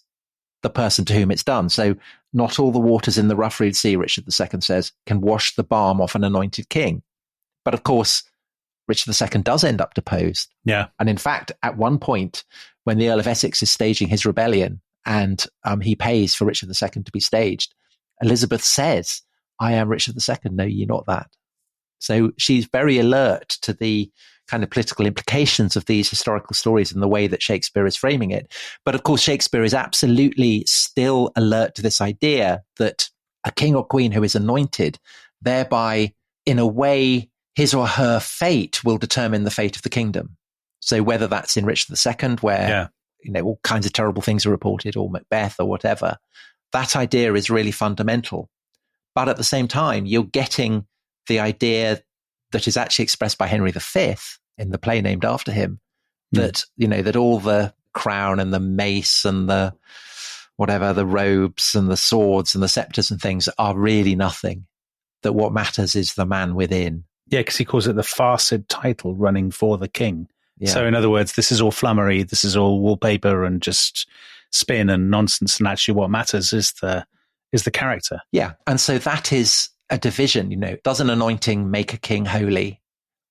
the person to whom it's done. So not all the waters in the rough Rood Sea, Richard II says, can wash the balm off an anointed king. But of course, Richard II does end up deposed. Yeah. And in fact, at one point, when the Earl of Essex is staging his rebellion and he pays for Richard II to be staged, Elizabeth says, I am Richard II. No, you're not that. So she's very alert to the kind of political implications of these historical stories and the way that Shakespeare is framing it. But of course, Shakespeare is absolutely still alert to this idea that a king or queen who is anointed, thereby, in a way, his or her fate will determine the fate of the kingdom. So whether that's in Richard II, where all kinds of terrible things are reported, or Macbeth or whatever, that idea is really fundamental. But at the same time, you're getting the idea that is actually expressed by Henry V in the play named after him, that, that all the crown and the mace and the robes and the swords and the scepters and things are really nothing, that what matters is the man within. Yeah, because he calls it the farcid title running for the king. Yeah. So in other words, this is all flummery, this is all wallpaper and just spin and nonsense, and actually what matters is the character. Yeah, and so that is a division, does an anointing make a king holy,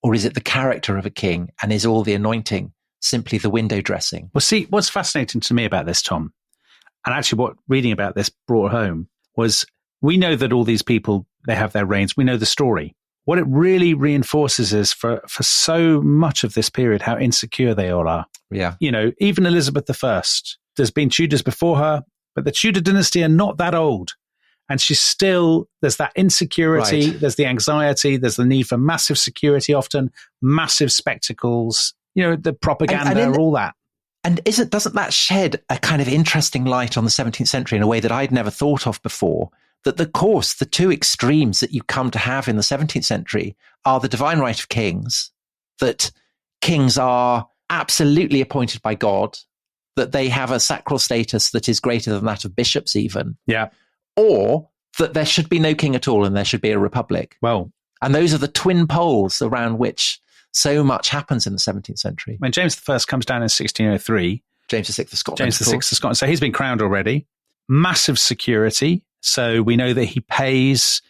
or is it the character of a king, and is all the anointing simply the window dressing? Well, see, what's fascinating to me about this, Tom, and actually what reading about this brought home, was we know that all these people, they have their reigns, we know the story. What it really reinforces is for so much of this period, how insecure they all are. Yeah. Even Elizabeth I, there's been Tudors before her, but the Tudor dynasty are not that old. And there's that insecurity, right. There's the anxiety, there's the need for massive security often, massive spectacles, the propaganda, all that. And doesn't that shed a kind of interesting light on the 17th century in a way that I'd never thought of before? That the two extremes that you come to have in the 17th century are the divine right of kings, that kings are absolutely appointed by God, that they have a sacral status that is greater than that of bishops even. Yeah. Or that there should be no king at all and there should be a republic. Well, and those are the twin poles around which so much happens in the 17th century. When James I comes down in 1603. James VI of Scotland. James VI of Scotland. So he's been crowned already. Massive security. So we know that he pays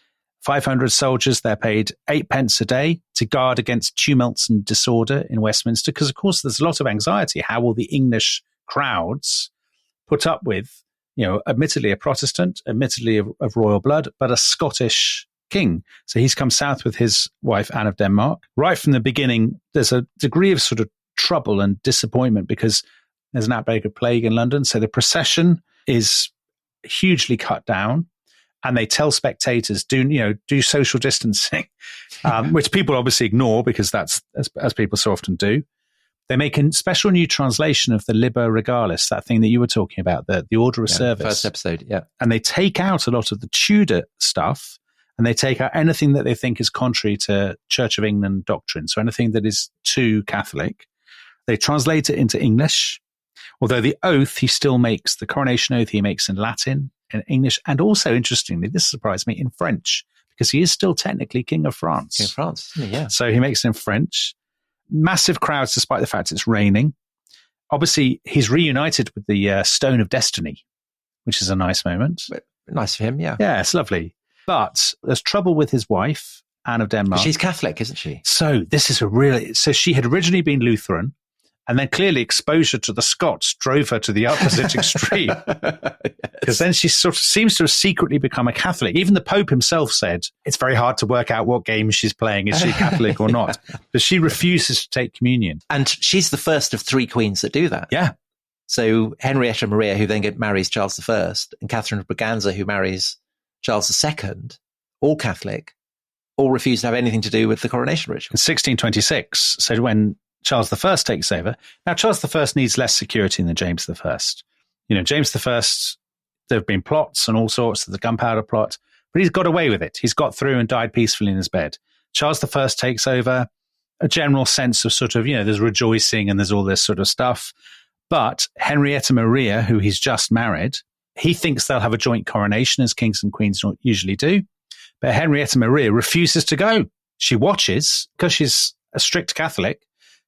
500 soldiers. They're paid 8p a day to guard against tumults and disorder in Westminster. Because, of course, there's a lot of anxiety. How will the English crowds put up with, admittedly a Protestant, admittedly of royal blood, but a Scottish king? So he's come south with his wife, Anne of Denmark. Right from the beginning, there's a degree of sort of trouble and disappointment because there's an outbreak of plague in London. So the procession is hugely cut down. And they tell spectators, do social distancing, which people obviously ignore because that's, as people so often do. They make a special new translation of the Liber Regalis, that thing that you were talking about, the order of service. First episode, yeah. And they take out a lot of the Tudor stuff, and they take out anything that they think is contrary to Church of England doctrine. So anything that is too Catholic. They translate it into English, although the oath he still makes, the coronation oath he makes in Latin, in English, and also, interestingly, this surprised me, in French, because he is still technically King of France. King of France, yeah. So he makes it in French. Massive crowds, despite the fact it's raining. Obviously, he's reunited with the Stone of Destiny, which is a nice moment. Nice for him, yeah. Yeah, it's lovely. But there's trouble with his wife, Anne of Denmark. But she's Catholic, isn't she? So this is so she had originally been Lutheran, and then clearly exposure to the Scots drove her to the opposite extreme. Because then she sort of seems to have secretly become a Catholic. Even the Pope himself said it's very hard to work out what game she's playing. Is she Catholic or not? But she refuses to take communion. And she's the first of three queens that do that. Yeah. So Henrietta Maria, who then marries Charles I, and Catherine of Braganza, who marries Charles II, all Catholic, all refuse to have anything to do with the coronation ritual. In 1626, so when Charles I takes over. Now, Charles I needs less security than James I. James I, there have been plots and all sorts of the gunpowder plot, but he's got away with it. He's got through and died peacefully in his bed. Charles I takes over, a general sense of sort of, there's rejoicing and there's all this sort of stuff. But Henrietta Maria, who he's just married, he thinks they'll have a joint coronation as kings and queens usually do. But Henrietta Maria refuses to go. She watches because she's a strict Catholic.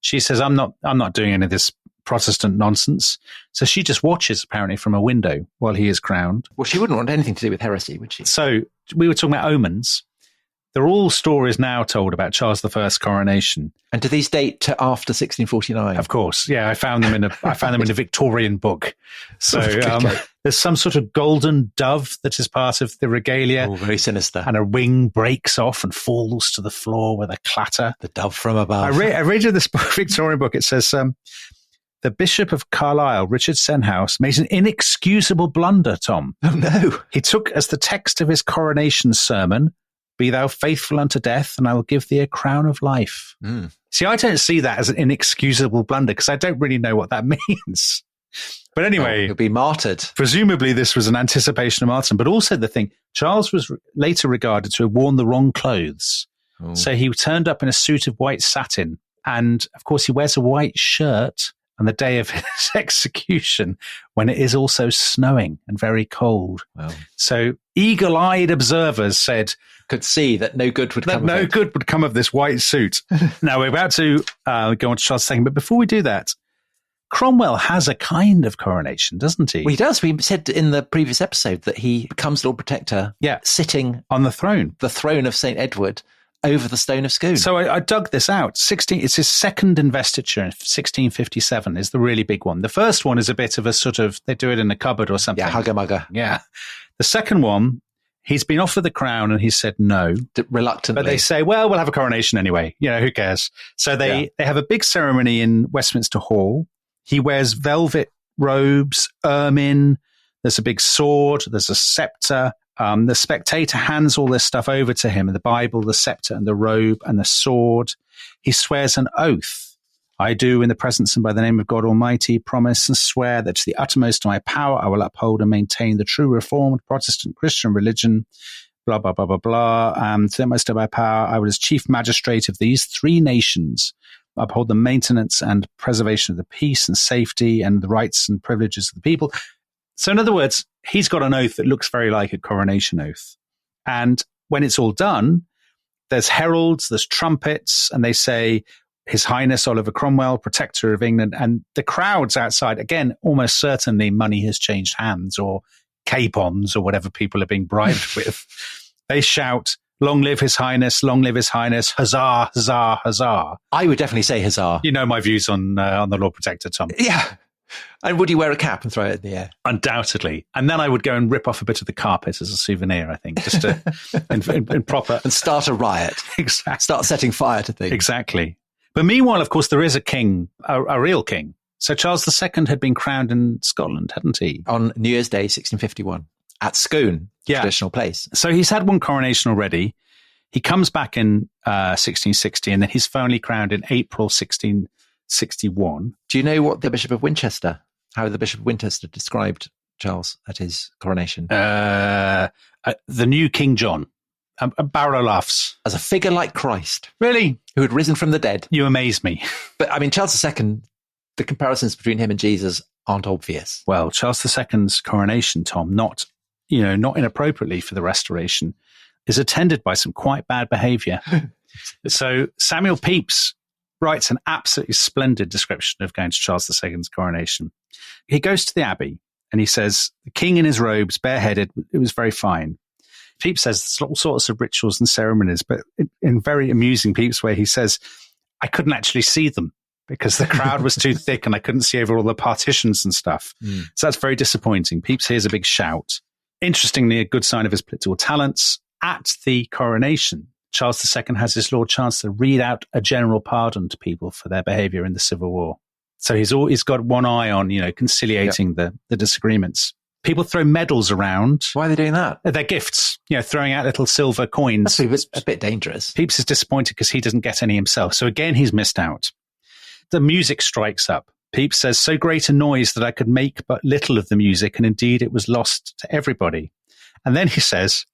She says, I'm not doing any of this Protestant nonsense. So she just watches, apparently, from a window while he is crowned. Well, she wouldn't want anything to do with heresy, would she? So we were talking about omens. There are all stories now told about Charles I's coronation. And do these date to after 1649? Of course. Yeah, I found them in a Victorian book. So there's some sort of golden dove that is part of the regalia. Oh, very sinister. And a wing breaks off and falls to the floor with a clatter. The dove from above. I read in this Victorian book, it says, the Bishop of Carlisle, Richard Senhouse, made an inexcusable blunder, Tom. Oh, no. He took as the text of his coronation sermon, "Be thou faithful unto death, and I will give thee a crown of life." Mm. See, I don't see that as an inexcusable blunder because I don't really know what that means. But anyway, he'll be martyred. Presumably this was an anticipation of martyrdom, but also the thing, Charles was later regarded to have worn the wrong clothes. Oh. So he turned up in a suit of white satin, and of course he wears a white shirt on the day of his execution when it is also snowing and very cold. Wow. So eagle-eyed observers could see that no good would come of this white suit. Now we're about to go on to Charles II, but before we do that, Cromwell has a kind of coronation, doesn't he? Well, he does. We said in the previous episode that he becomes Lord Protector, sitting on the throne of St. Edward over the Stone of Scone. So I dug this out. It's his second investiture in 1657 is the really big one. The first one is a bit of a sort of, they do it in a cupboard or something. Yeah, hugger-mugger. Yeah. The second one, he's been offered the crown and he said no. Reluctantly. But they say, well, we'll have a coronation anyway. Who cares? So they have a big ceremony in Westminster Hall. He wears velvet robes, ermine. There's a big sword. There's a scepter. The spectator hands all this stuff over to him, the Bible, the scepter and the robe and the sword. He swears an oath. I do, in the presence and by the name of God Almighty, promise and swear that to the uttermost of my power I will uphold and maintain the true Reformed Protestant Christian religion, blah, blah, blah, blah, blah. To the utmost of my power I will, as chief magistrate of these three nations, uphold the maintenance and preservation of the peace and safety and the rights and privileges of the people. So in other words, he's got an oath that looks very like a coronation oath. And when it's all done, there's heralds, there's trumpets, and they say, His Highness Oliver Cromwell, Protector of England. And the crowds outside, again, almost certainly money has changed hands or capons or whatever people are being bribed with. They shout, long live His Highness, huzzah, huzzah, huzzah. I would definitely say huzzah. You know my views on the Lord Protector, Tom. Yeah. And would you wear a cap and throw it in the air? Undoubtedly. And then I would go and rip off a bit of the carpet as a souvenir, I think, just to in proper... And start a riot. Exactly. Start setting fire to things. Exactly. But meanwhile, of course, there is a king, a real king. So Charles II had been crowned in Scotland, hadn't he? On New Year's Day, 1651, at Scone, traditional place. So he's had one coronation already. He comes back in 1660, and then he's finally crowned in April 1661. Do you know what how the Bishop of Winchester described Charles at his coronation? The new King John. A barrel of laughs. As a figure like Christ. Really? Who had risen from the dead. You amaze me. But I mean, Charles II, the comparisons between him and Jesus aren't obvious. Well, Charles II's coronation, Tom, not inappropriately for the Restoration, is attended by some quite bad behaviour. So Samuel Pepys writes an absolutely splendid description of going to Charles II's coronation. He goes to the Abbey and he says, the king in his robes, bareheaded, it was very fine. Pepys says there's all sorts of rituals and ceremonies, but in very amusing Pepys way, he says, I couldn't actually see them because the crowd was too thick and I couldn't see over all the partitions and stuff. So that's very disappointing. Pepys hears a big shout. Interestingly, a good sign of his political talents. At the coronation, Charles II has his Lord Chancellor read out a general pardon to people for their behaviour in the Civil War. So he's got one eye on, conciliating the disagreements. People throw medals around. Why are they doing that? They're gifts, throwing out little silver coins. That's a bit dangerous. Pepys is disappointed because he doesn't get any himself. So again, he's missed out. The music strikes up. Pepys says, so great a noise that I could make but little of the music, and indeed it was lost to everybody. And then he says,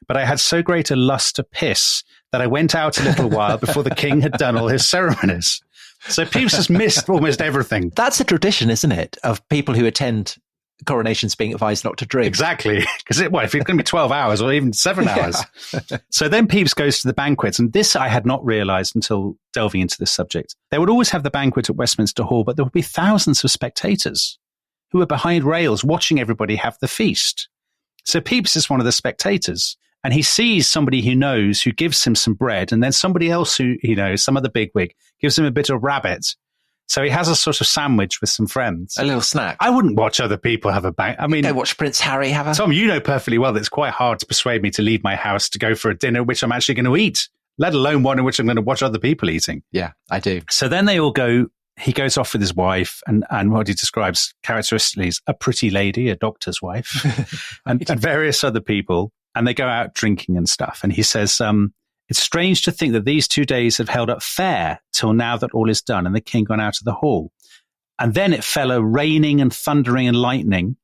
but I had so great a lust to piss that I went out a little while before the king had done all his ceremonies. So Pepys has missed almost everything. That's a tradition, isn't it, of people who attend coronations being advised not to drink. Exactly. Because if it's going to be 12 hours or even 7 hours. So then Pepys goes to the banquets. And this I had not realized until delving into this subject. They would always have the banquet at Westminster Hall, but there would be thousands of spectators who were behind rails watching everybody have the feast. So Pepys is one of the spectators. And he sees somebody he knows who gives him some bread. And then somebody else who he knows, some other bigwig, gives him a bit of rabbit. So he has a sort of sandwich with some friends. A little snack. I wouldn't watch other people have a bank. I mean, go watch Prince Harry have a... Tom, you know perfectly well that it's quite hard to persuade me to leave my house to go for a dinner which I'm actually going to eat, let alone one in which I'm going to watch other people eating. Yeah, I do. So then they all go, he goes off with his wife and what he describes characteristically as a pretty lady, a doctor's wife, and various other people. And they go out drinking and stuff. And he says, it's strange to think that these 2 days have held up fair till now that all is done and the king gone out of the hall. And then it fell a raining and thundering and lightning,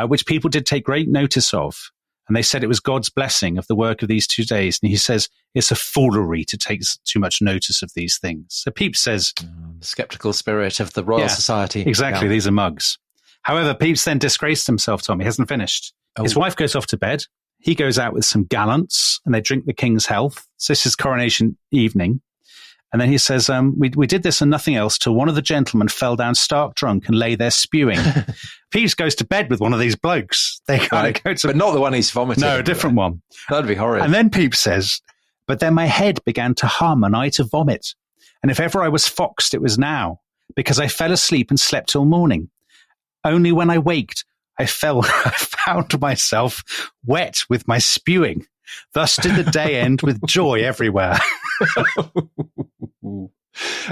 which people did take great notice of. And they said it was God's blessing of the work of these 2 days. And he says it's a foolery to take too much notice of these things. So Pepys says... the sceptical spirit of the Royal Society. Exactly, these are mugs. However, Pepys then disgraced himself, Tom. He hasn't finished. His wife goes off to bed. He goes out with some gallants and they drink the king's health. So this is coronation evening. And then he says, we did this and nothing else till one of the gentlemen fell down stark drunk and lay there spewing. Pepys goes to bed with one of these blokes. They kind of go to... But not the one he's vomiting. No, a different one. That'd be horrid. And then Pepys says, but then my head began to hum and I to vomit. And if ever I was foxed, it was now, because I fell asleep and slept till morning. Only when I waked, I found myself wet with my spewing. Thus did the day end with joy everywhere.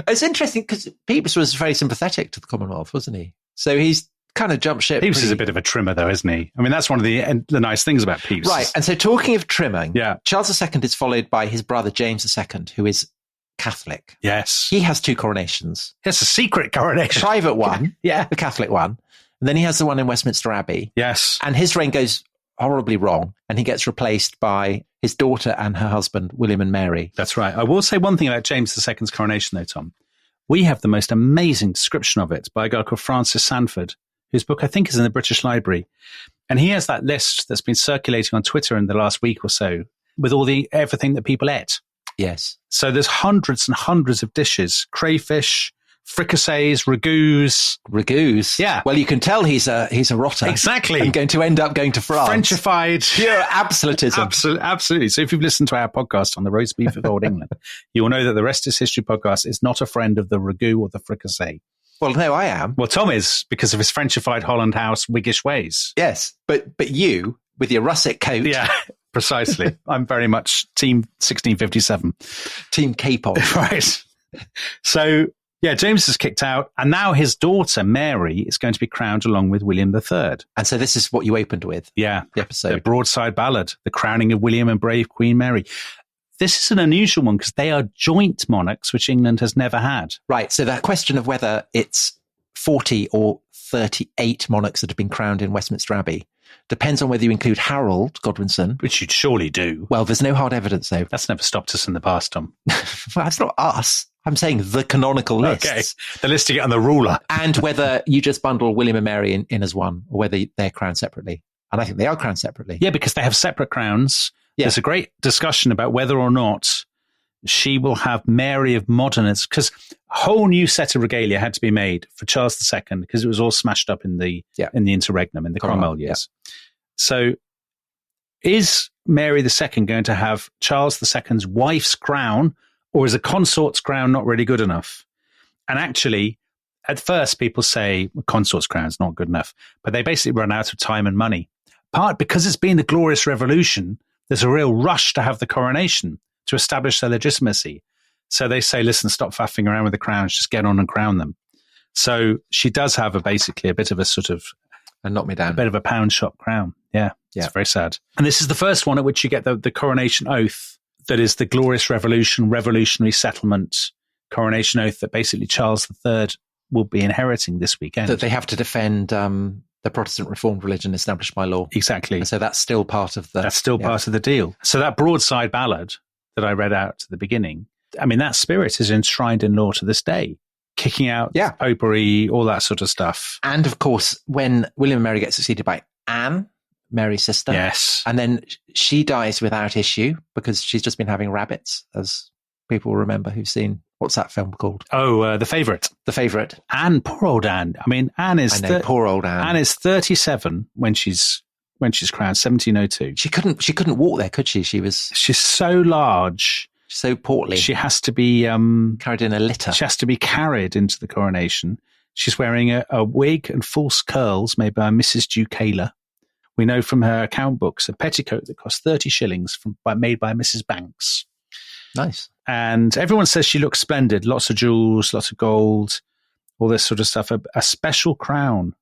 It's interesting because Pepys was very sympathetic to the Commonwealth, wasn't he? So he's kind of jumped ship. Pepys is a bit of a trimmer, though, isn't he? I mean, that's one of the nice things about Pepys. Right. And so talking of trimming, Charles II is followed by his brother James II, who is Catholic. Yes. He has two coronations. It's a secret coronation. A private one. Yeah. The Catholic one. And then he has the one in Westminster Abbey. Yes. And his reign goes horribly wrong. And he gets replaced by his daughter and her husband, William and Mary. That's right. I will say one thing about James II's coronation, though, Tom. We have the most amazing description of it by a guy called Francis Sandford, whose book I think is in the British Library. And he has that list that's been circulating on Twitter in the last week or so with all everything that people ate. Yes. So there's hundreds and hundreds of dishes, crayfish, fricassees, ragouts. Ragouts? Yeah. Well, you can tell he's a rotter. Exactly. And going to end up going to France. Frenchified. Pure absolutism. Absolutely. So if you've listened to our podcast on the roast beef of Old England, you will know that the Rest is History podcast is not a friend of the ragout or the fricassee. Well, no, I am. Well, Tom is, because of his Frenchified Holland House Whiggish ways. Yes. But you, with your russet coat. Yeah. Precisely. I'm very much Team 1657. Team Capon. Right. So, Yeah, James is kicked out, and now his daughter, Mary, is going to be crowned along with William III. And so this is what you opened with. Yeah. The episode. The broadside ballad, the crowning of William and brave Queen Mary. This is an unusual one because they are joint monarchs, which England has never had. Right. So that question of whether it's 40 or 38 monarchs that have been crowned in Westminster Abbey depends on whether you include Harold Godwinson. Which you'd surely do. Well, there's no hard evidence, though. That's never stopped us in the past, Tom. Well, that's not us. I'm saying the canonical lists. Okay. The list to get on the ruler. And whether you just bundle William and Mary in as one, or whether they're crowned separately. And I think they are crowned separately. Yeah, because they have separate crowns. Yeah. There's a great discussion about whether or not she will have Mary of Modena, because a whole new set of regalia had to be made for Charles II because it was all smashed up in the interregnum, in the Cromwell years. Yeah. So is Mary II going to have Charles II's wife's crown, or is a consort's crown not really good enough? And actually, at first people say consort's crown's not good enough, but they basically run out of time and money. Part because it's been the Glorious Revolution, there's a real rush to have the coronation to establish their legitimacy. So they say, listen, stop faffing around with the crowns, just get on and crown them. So she does have basically a bit of a sort of... And knock me down. A bit of a pound shop crown. Yeah. It's very sad. And this is the first one at which you get the coronation oath that is the Glorious Revolution, revolutionary settlement coronation oath that basically Charles III will be inheriting this weekend. That they have to defend the Protestant Reformed religion established by law. Exactly. And so that's still part of the... That's still part of the deal. So that broadside ballad that I read out at the beginning, I mean, that spirit is enshrined in law to this day. Kicking out popery, all that sort of stuff. And of course, when William and Mary get succeeded by Anne, Mary's sister. Yes. And then she dies without issue because she's just been having rabbits, as people remember who've seen... What's that film called? Oh, The Favourite. The Favourite. Anne, poor old Anne. I mean, Anne is... poor old Anne. Anne is 37 when she's crowned, 1702. She couldn't walk there, could she? She's so large... So portly. She has to be... carried in a litter. She has to be carried into the coronation. She's wearing a wig and false curls made by Mrs. Ducaler. We know from her account books a petticoat that cost 30 shillings made by Mrs. Banks. Nice. And everyone says she looks splendid. Lots of jewels, lots of gold, all this sort of stuff. A special crown,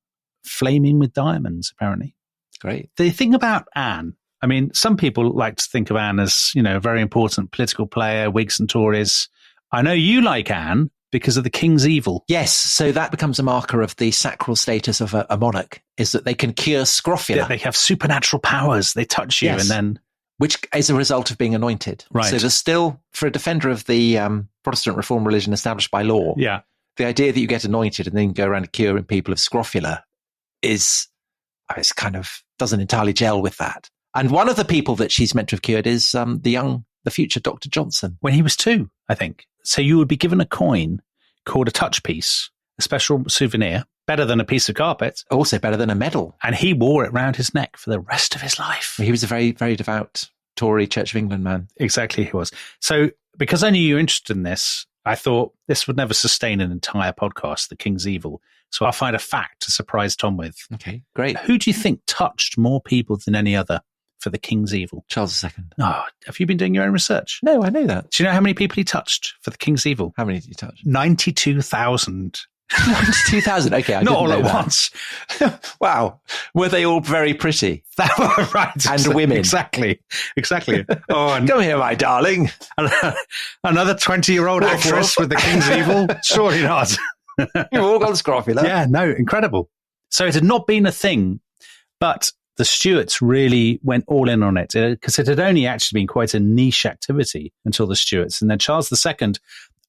flaming with diamonds, apparently. Great. The thing about Anne... I mean, some people like to think of Anne as, a very important political player, Whigs and Tories. I know you like Anne because of the King's Evil. Yes, so that becomes a marker of the sacral status of a monarch, is that they can cure scrofula. Yeah, they have supernatural powers. They touch you and then... Which is a result of being anointed. Right. So there's still, for a defender of the Protestant Reformed religion established by law, the idea that you get anointed and then go around curing people of scrofula it's kind of doesn't entirely gel with that. And one of the people that she's meant to have cured is the future Dr. Johnson. When he was 2, I think. So you would be given a coin called a touch piece, a special souvenir, better than a piece of carpet. Also better than a medal. And he wore it round his neck for the rest of his life. He was a very, very devout Tory Church of England man. Exactly, he was. So because I knew you were interested in this, I thought this would never sustain an entire podcast, The King's Evil. So I'll find a fact to surprise Tom with. Okay, great. Who do you think touched more people than any other for the King's Evil? Charles II. Oh, have you been doing your own research? No, I know that. Do you know how many people he touched for the King's Evil? How many did he touch? 92,000. 92,000? Okay, I Not didn't all know at that. once. Wow. Were they all very pretty? Right. And women. Exactly. Oh, and come here, my darling. Another 20-year-old actress with the King's Evil? Surely not. You've all got scrofula. Yeah, no, incredible. So it had not been a thing, but the Stuarts really went all in on it because it had only actually been quite a niche activity until the Stuarts. And then Charles II,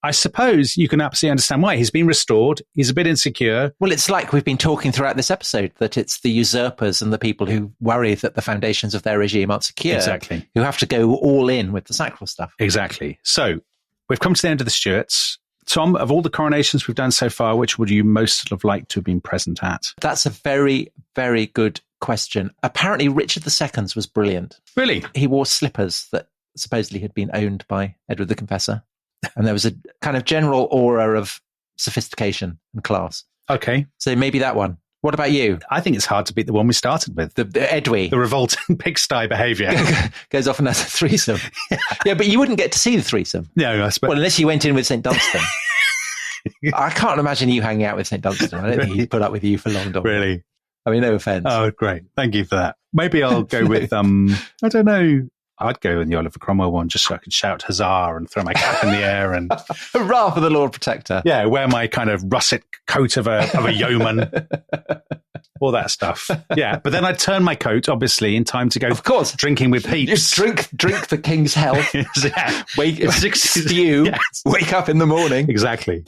I suppose you can absolutely understand why. He's been restored. He's a bit insecure. Well, it's like we've been talking throughout this episode, that it's the usurpers and the people who worry that the foundations of their regime aren't secure. Exactly. Who have to go all in with the sacral stuff. Exactly. So we've come to the end of the Stuarts. Tom, of all the coronations we've done so far, which would you most have liked to have been present at? That's a very, very good question. Apparently, Richard II's was brilliant. Really? He wore slippers that supposedly had been owned by Edward the Confessor. And there was a kind of general aura of sophistication and class. Okay. So maybe that one. What about you? I think it's hard to beat the one we started with. The Edwy. The revolting pigsty behaviour. Goes off and has a threesome. Yeah, but you wouldn't get to see the threesome. No, I suppose. Well, unless you went in with St. Dunstan. I can't imagine you hanging out with St. Dunstan. I don't think he'd put up with you for long, Dominic. Really? I mean, no offence. Oh, great. Thank you for that. Maybe I'll go with, I don't know. I'd go in the Oliver Cromwell one just so I could shout huzzah and throw my cap in the air and hurrah for the Lord Protector. Yeah, wear my kind of russet coat of a yeoman. All that stuff. Yeah, but then I'd turn my coat, obviously, in time to go, of course, drinking with Pepys. Just drink the king's health. Yeah. Stew. Yes. Wake up in the morning. Exactly.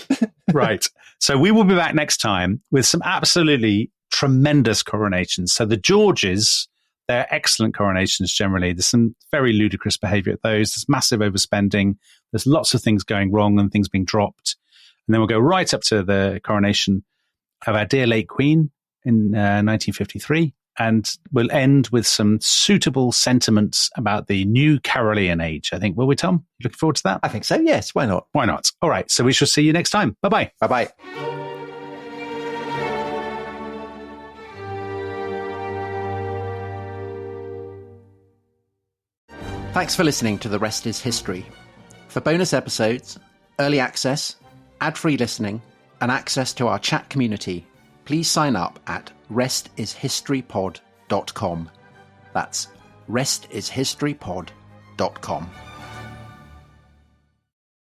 Right. So we will be back next time with some absolutely tremendous coronations. So the Georges, they're excellent coronations generally. There's some very ludicrous behaviour at those. There's massive overspending. There's lots of things going wrong and things being dropped. And then we'll go right up to the coronation of our dear late Queen in 1953. And we'll end with some suitable sentiments about the new Carolean age, I think. Will we, Tom? You looking forward to that? I think so, yes. Why not? Why not? All right. So we shall see you next time. Bye-bye. Bye-bye. Thanks for listening to The Rest is History. For bonus episodes, early access, ad-free listening, and access to our chat community, please sign up at restishistorypod.com. That's restishistorypod.com.